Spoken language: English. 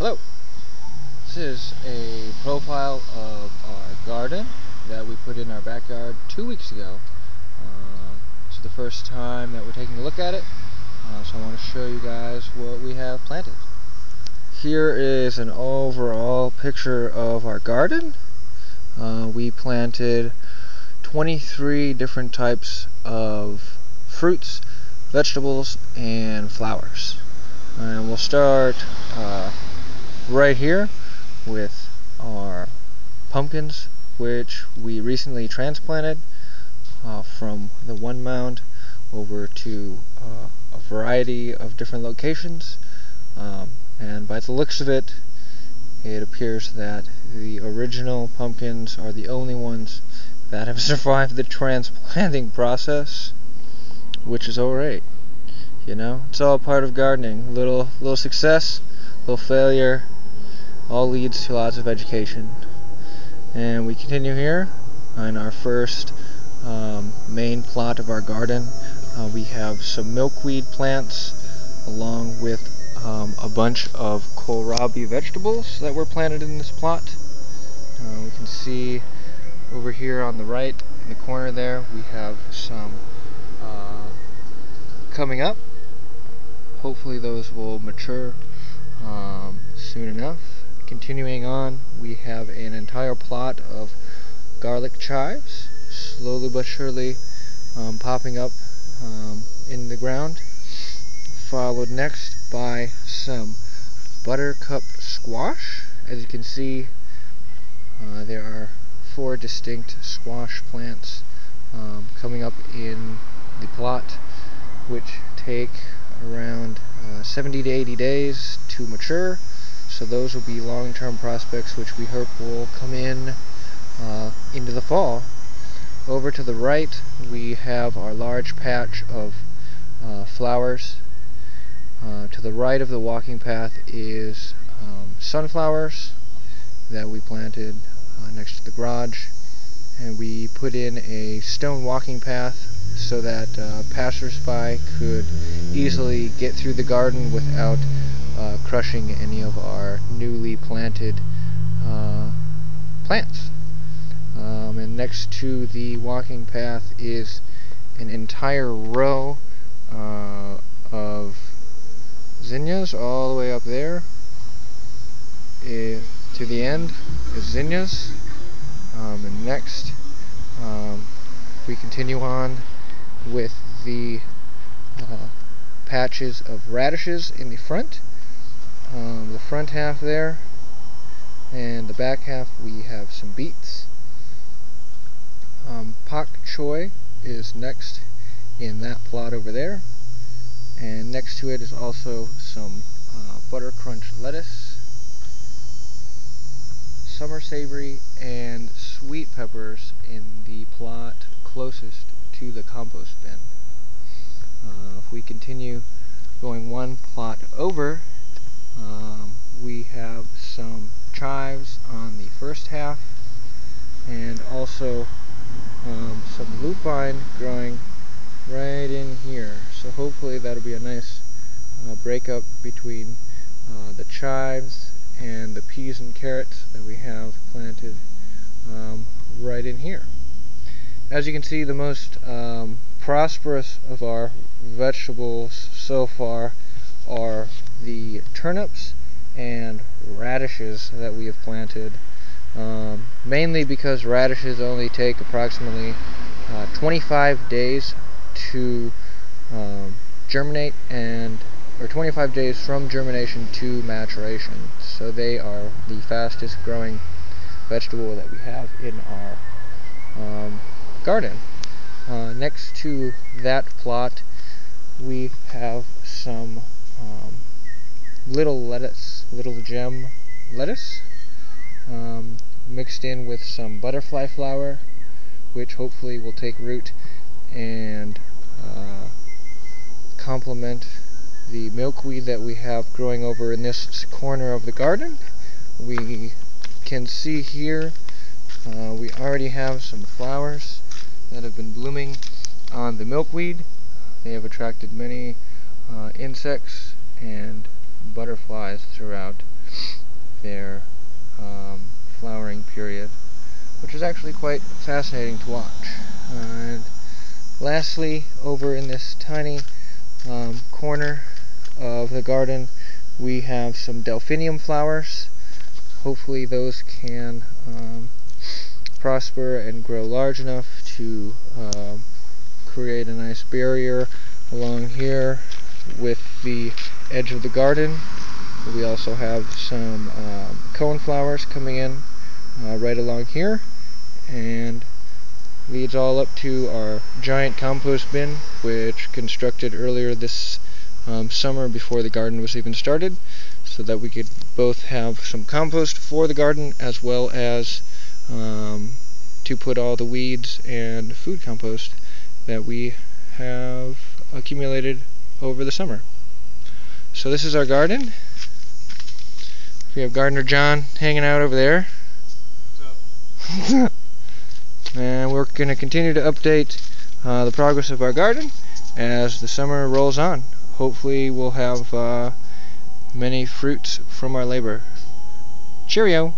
Hello! This is a profile of our garden that we put in our backyard 2 weeks ago. This is the first time that we're taking a look at it, so I want to show you guys what we have planted. Here is an overall picture of our garden. We planted 23 different types of fruits, vegetables, and flowers. And we'll start right here with our pumpkins, which we recently transplanted from the one mound over to a variety of different locations, and by the looks of it, it appears that the original pumpkins are the only ones that have survived the transplanting process, which is alright. You know, it's all part of gardening. Little success, little failure, all leads to lots of education. And we continue here on our first main plot of our garden. We have some milkweed plants along with a bunch of kohlrabi vegetables that were planted in this plot. We can see over here on the right in the corner there we have some coming up. Hopefully those will mature soon enough. Continuing on, we have an entire plot of garlic chives, slowly but surely popping up in the ground, followed next by some buttercup squash. As you can see, there are 4 distinct squash plants coming up in the plot, which take around 70 to 80 days to mature. So those will be long-term prospects which we hope will come in into the fall. Over to the right we have our large patch of flowers. To the right of the walking path is sunflowers that we planted next to the garage, and we put in a stone walking path so that passers-by could easily get through the garden without crushing any of our newly planted plants. And next to the walking path is an entire row of zinnias all the way up there. To the end is zinnias. And next we continue on with the patches of radishes in the front. The front half there, and the back half we have some beets. Pak choy is next in that plot over there, and next to it is also some butter crunch lettuce, summer savory, and sweet peppers in the plot closest to the compost bin. If we continue going one plot over, we have some chives on the first half, and also some lupine growing right in here. So hopefully that'll be a nice breakup between the chives and the peas and carrots that we have planted right in here. As you can see, the most prosperous of our vegetables so far are the turnips and radishes that we have planted, mainly because radishes only take approximately 25 days to germinate, or 25 days from germination to maturation. So they are the fastest growing vegetable that we have in our garden. Next to that plot we have some little gem lettuce, mixed in with some butterfly flower, which hopefully will take root and complement the milkweed that we have growing over in this corner of the garden. We can see here we already have some flowers that have been blooming on the milkweed. They have attracted many insects and butterflies throughout their flowering period, which is actually quite fascinating to watch. And lastly, over in this tiny corner of the garden, we have some delphinium flowers. Hopefully those can prosper and grow large enough to create a nice barrier along here with the edge of the garden. We also have some cone flowers coming in right along here, and leads all up to our giant compost bin, which constructed earlier this summer before the garden was even started, so that we could both have some compost for the garden as well as to put all the weeds and food compost that we have accumulated over the summer. So this is our garden. We have Gardener John hanging out over there. What's up? And we're going to continue to update the progress of our garden as the summer rolls on. Hopefully we'll have many fruits from our labor. Cheerio!